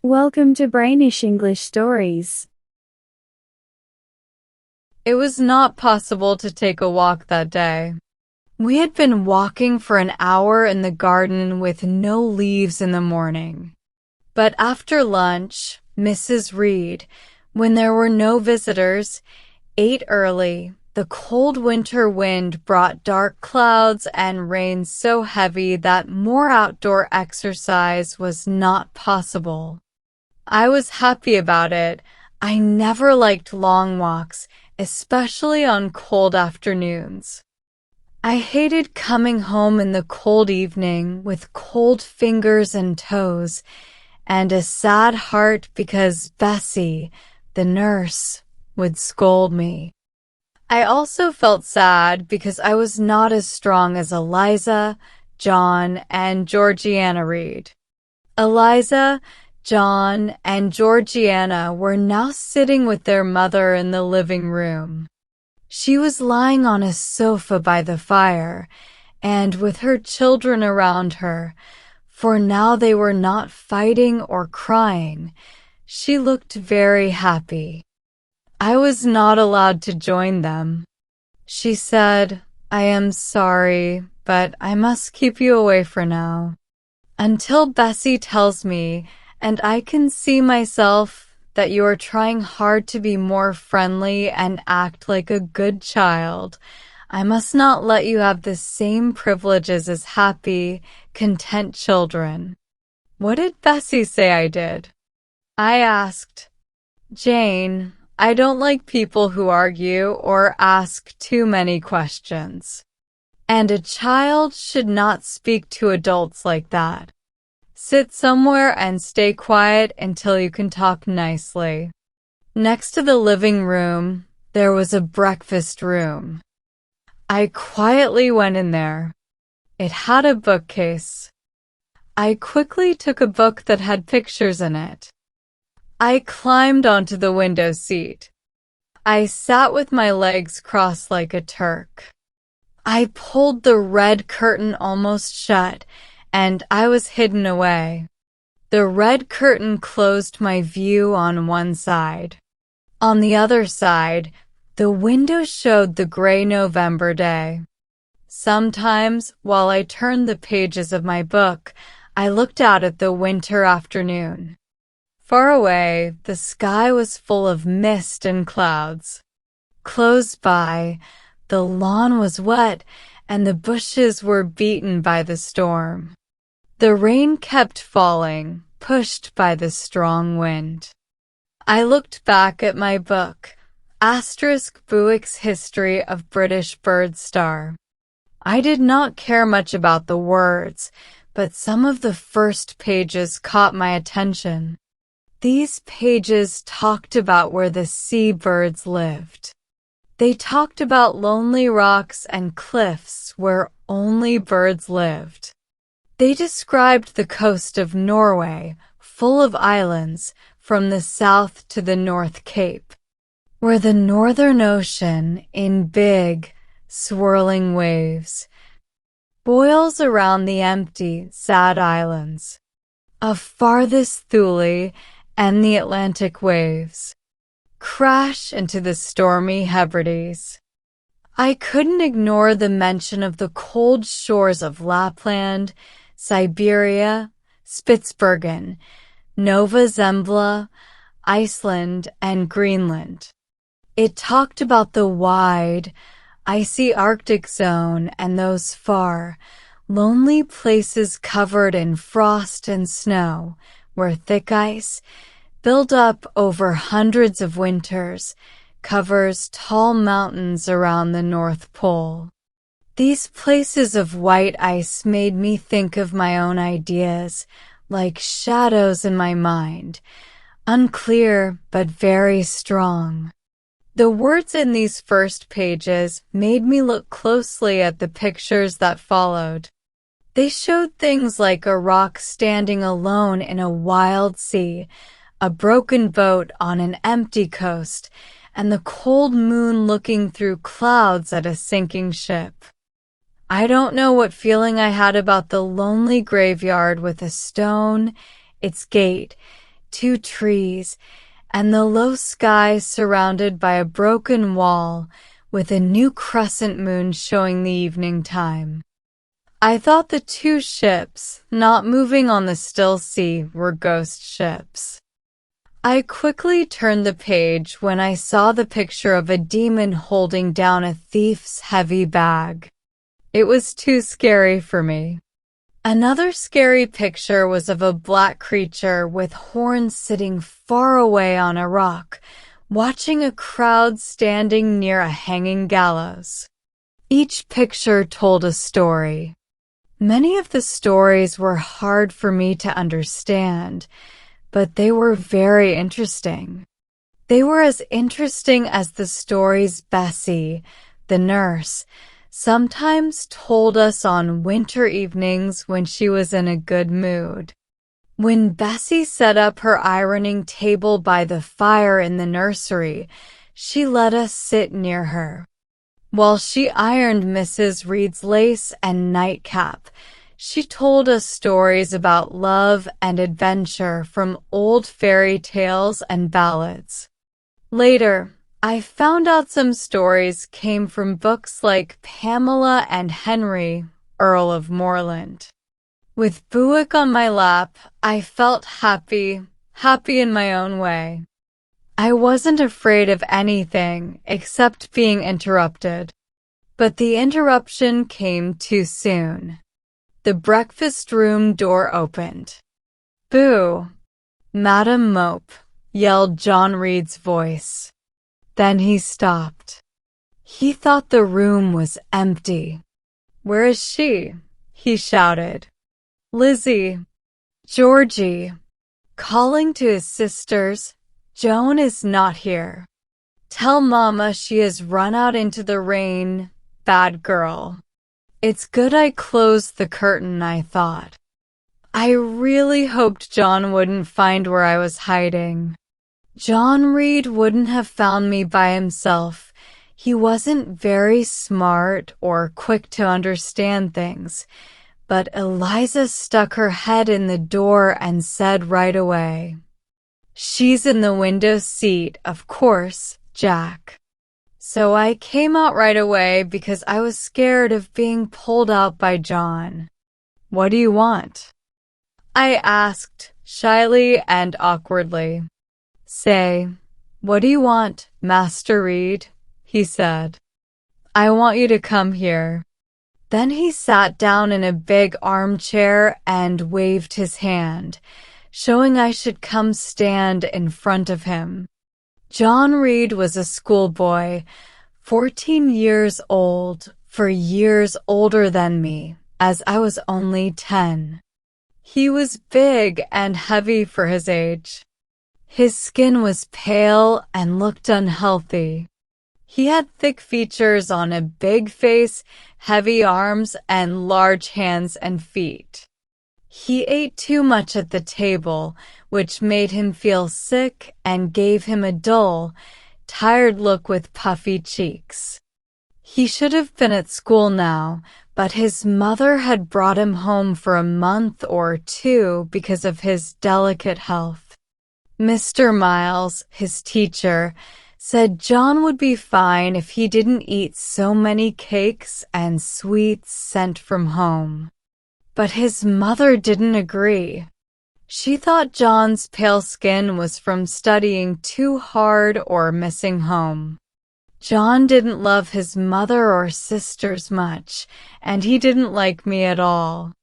Welcome to Brainish English Stories. It was not possible to take a walk that day. We had been walking for an hour in the garden with no leaves in the morning. But after lunch, Mrs. Reed, when there were no visitors, ate early. The cold winter wind brought dark clouds and rain so heavy that more outdoor exercise was not possible. I was happy about it. I never liked long walks, especially on cold afternoons. I hated coming home in the cold evening with cold fingers and toes, and a sad heart because Bessie, the nurse, would scold me. I also felt sad because I was not as strong as Eliza, John, and Georgiana Reed. Eliza, John, and Georgiana were now sitting with their mother in the living room. She was lying on a sofa by the fire, and with her children around her, for now they were not fighting or crying. She looked very happy. I was not allowed to join them. She said, "I am sorry, but I must keep you away for now, until Bessie tells me, and I can see myself, that you are trying hard to be more friendly and act like a good child. I must not let you have the same privileges as happy, content children." What did Bessie say I did? I asked, "Jane, I don't like people who argue or ask too many questions. And a child should not speak to adults like that. Sit somewhere and stay quiet until you can talk nicely." Next to the living room, there was a breakfast room. I quietly went in there. It had a bookcase. I quickly took a book that had pictures in it. I climbed onto the window seat. I sat with my legs crossed like a Turk. I pulled the red curtain almost shut, and I was hidden away. The red curtain closed my view on one side. On the other side, the window showed the gray November day. Sometimes, while I turned the pages of my book, I looked out at the winter afternoon. Far away, the sky was full of mist and clouds. Close by, the lawn was wet and the bushes were beaten by the storm. The rain kept falling, pushed by the strong wind. I looked back at my book, Buick's History of British Bird Star. I did not care much about the words, but some of the first pages caught my attention. These pages talked about where the seabirds lived. They talked about lonely rocks and cliffs where only birds lived. They described the coast of Norway, full of islands, from the south to the North Cape, where the Northern Ocean, in big, swirling waves, boils around the empty, sad islands of farthest Thule, and the Atlantic waves crash into the stormy Hebrides. I couldn't ignore the mention of the cold shores of Lapland, Siberia, Spitsbergen, Nova Zembla, Iceland, and Greenland. It talked about the wide, icy Arctic zone and those far, lonely places covered in frost and snow, where thick ice, built up over hundreds of winters, covers tall mountains around the North Pole. These places of white ice made me think of my own ideas, like shadows in my mind, unclear but very strong. The words in these first pages made me look closely at the pictures that followed. They showed things like a rock standing alone in a wild sea, a broken boat on an empty coast, and the cold moon looking through clouds at a sinking ship. I don't know what feeling I had about the lonely graveyard with a stone, its gate, 2 trees, and the low sky surrounded by a broken wall with a new crescent moon showing the evening time. I thought the 2 ships, not moving on the still sea, were ghost ships. I quickly turned the page when I saw the picture of a demon holding down a thief's heavy bag. It was too scary for me. Another scary picture was of a black creature with horns sitting far away on a rock, watching a crowd standing near a hanging gallows. Each picture told a story. Many of the stories were hard for me to understand, but they were very interesting. They were as interesting as the stories Bessie, the nurse, sometimes told us on winter evenings when she was in a good mood. When Bessie set up her ironing table by the fire in the nursery, she let us sit near her. While she ironed Mrs. Reed's lace and nightcap, she told us stories about love and adventure from old fairy tales and ballads. Later, I found out some stories came from books like Pamela and Henry, Earl of Moreland. With Buick on my lap, I felt happy in my own way. I wasn't afraid of anything except being interrupted. But the interruption came too soon. The breakfast room door opened. "Boo! Madam Mope," yelled John Reed's voice. Then he stopped. He thought the room was empty. "Where is she?" he shouted. "Lizzie, Georgie." Calling to his sisters, "Joan is not here. Tell Mama she has run out into the rain, bad girl." It's good I closed the curtain, I thought. I really hoped John wouldn't find where I was hiding. John Reed wouldn't have found me by himself. He wasn't very smart or quick to understand things. But Eliza stuck her head in the door and said right away, "She's in the window seat, of course, Jack." So I came out right away because I was scared of being pulled out by John. "What do you want?" I asked, shyly and awkwardly. "Say, what do you want, Master Reed?" he said. "I want you to come here." Then he sat down in a big armchair and waved his hand, showing I should come stand in front of him. John Reed was a schoolboy, 14 years old, for years older than me, as I was only 10. He was big and heavy for his age. His skin was pale and looked unhealthy. He had thick features on a big face, heavy arms, and large hands and feet. He ate too much at the table, which made him feel sick and gave him a dull, tired look with puffy cheeks. He should have been at school now, but his mother had brought him home for a month or 2 because of his delicate health. Mr. Miles, his teacher, said John would be fine if he didn't eat so many cakes and sweets sent from home. But his mother didn't agree. She thought John's pale skin was from studying too hard or missing home. John didn't love his mother or sisters much, and he didn't like me at all.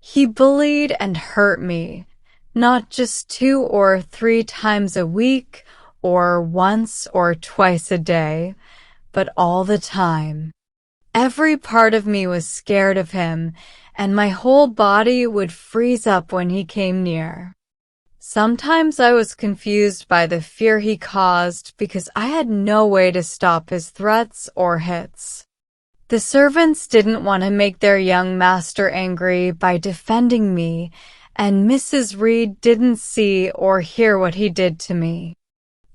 He bullied and hurt me, not just 2 or 3 times a week, or once or twice a day, but all the time. Every part of me was scared of him, and my whole body would freeze up when he came near. Sometimes I was confused by the fear he caused because I had no way to stop his threats or hits. The servants didn't want to make their young master angry by defending me, and Mrs. Reed didn't see or hear what he did to me.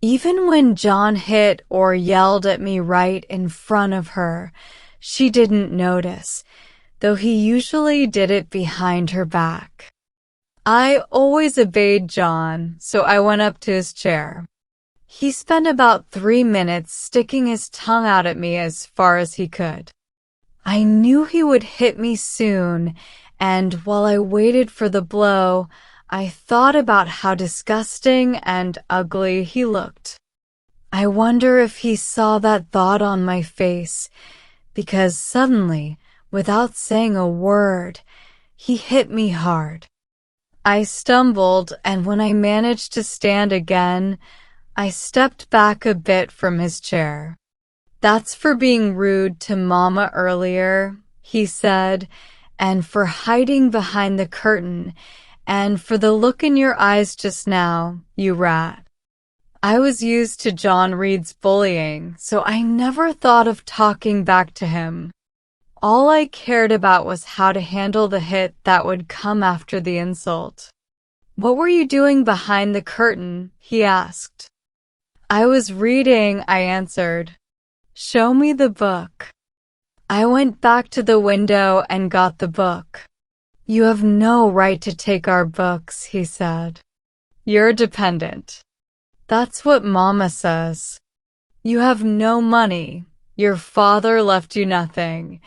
Even when John hit or yelled at me right in front of her, she didn't notice, though he usually did it behind her back. I always obeyed John, so I went up to his chair. He spent about 3 minutes sticking his tongue out at me as far as he could. I knew he would hit me soon, and while I waited for the blow, I thought about how disgusting and ugly he looked. I wonder if he saw that thought on my face, because suddenly, without saying a word, he hit me hard. I stumbled, and when I managed to stand again, I stepped back a bit from his chair. "That's for being rude to Mama earlier," he said, "and for hiding behind the curtain, and for the look in your eyes just now, you rat." I was used to John Reed's bullying, so I never thought of talking back to him. All I cared about was how to handle the hit that would come after the insult. "What were you doing behind the curtain?" he asked. "I was reading," I answered. "Show me the book." I went back to the window and got the book. "You have no right to take our books," he said. "You're dependent. That's what Mama says. You have no money. Your father left you nothing.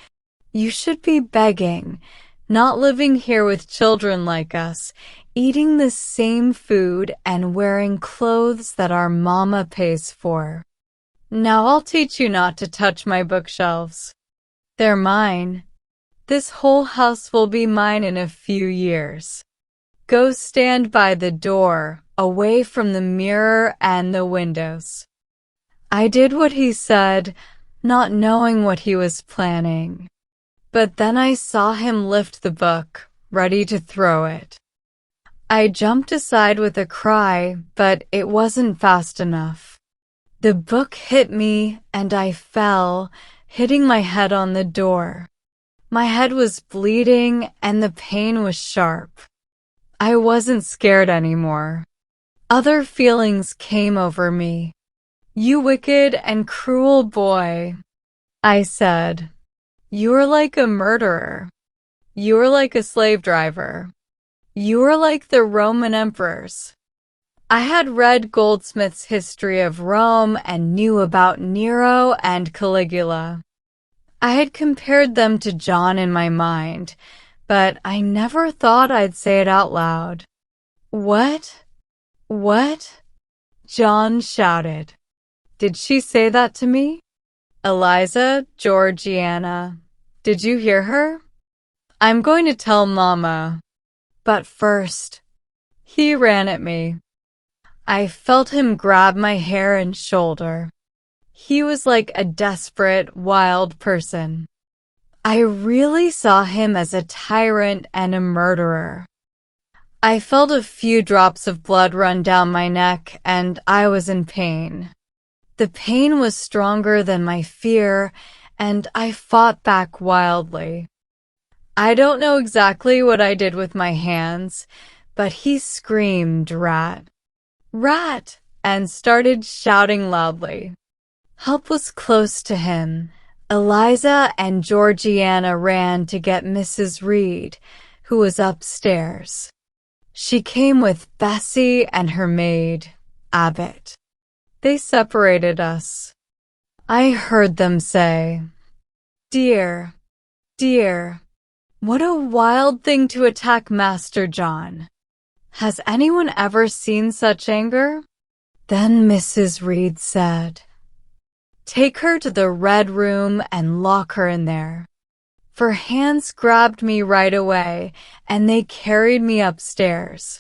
You should be begging, not living here with children like us, eating the same food and wearing clothes that our mama pays for. Now I'll teach you not to touch my bookshelves. They're mine. This whole house will be mine in a few years. Go stand by the door, away from the mirror and the windows." I did what he said, not knowing what he was planning. But then I saw him lift the book, ready to throw it. I jumped aside with a cry, but it wasn't fast enough. The book hit me, and I fell, hitting my head on the door. My head was bleeding, and the pain was sharp. I wasn't scared anymore. Other feelings came over me. "You wicked and cruel boy," I said. "You're like a murderer. You're like a slave driver. You're like the Roman emperors." I had read Goldsmith's History of Rome and knew about Nero and Caligula. I had compared them to John in my mind, but I never thought I'd say it out loud. "What? What?" John shouted. "Did she say that to me? Eliza, Georgiana, did you hear her? I'm going to tell Mama. But first," he ran at me. I felt him grab my hair and shoulder. He was like a desperate, wild person. I really saw him as a tyrant and a murderer. I felt a few drops of blood run down my neck, and I was in pain. The pain was stronger than my fear, and I fought back wildly. I don't know exactly what I did with my hands, but he screamed, "Rat! Rat!" and started shouting loudly. Help was close to him. Eliza and Georgiana ran to get Mrs. Reed, who was upstairs. She came with Bessie and her maid, Abbott. They separated us. I heard them say, "Dear, dear, what a wild thing to attack Master John. Has anyone ever seen such anger?" Then Mrs. Reed said, "Take her to the red room and lock her in there." For hands grabbed me right away, and they carried me upstairs.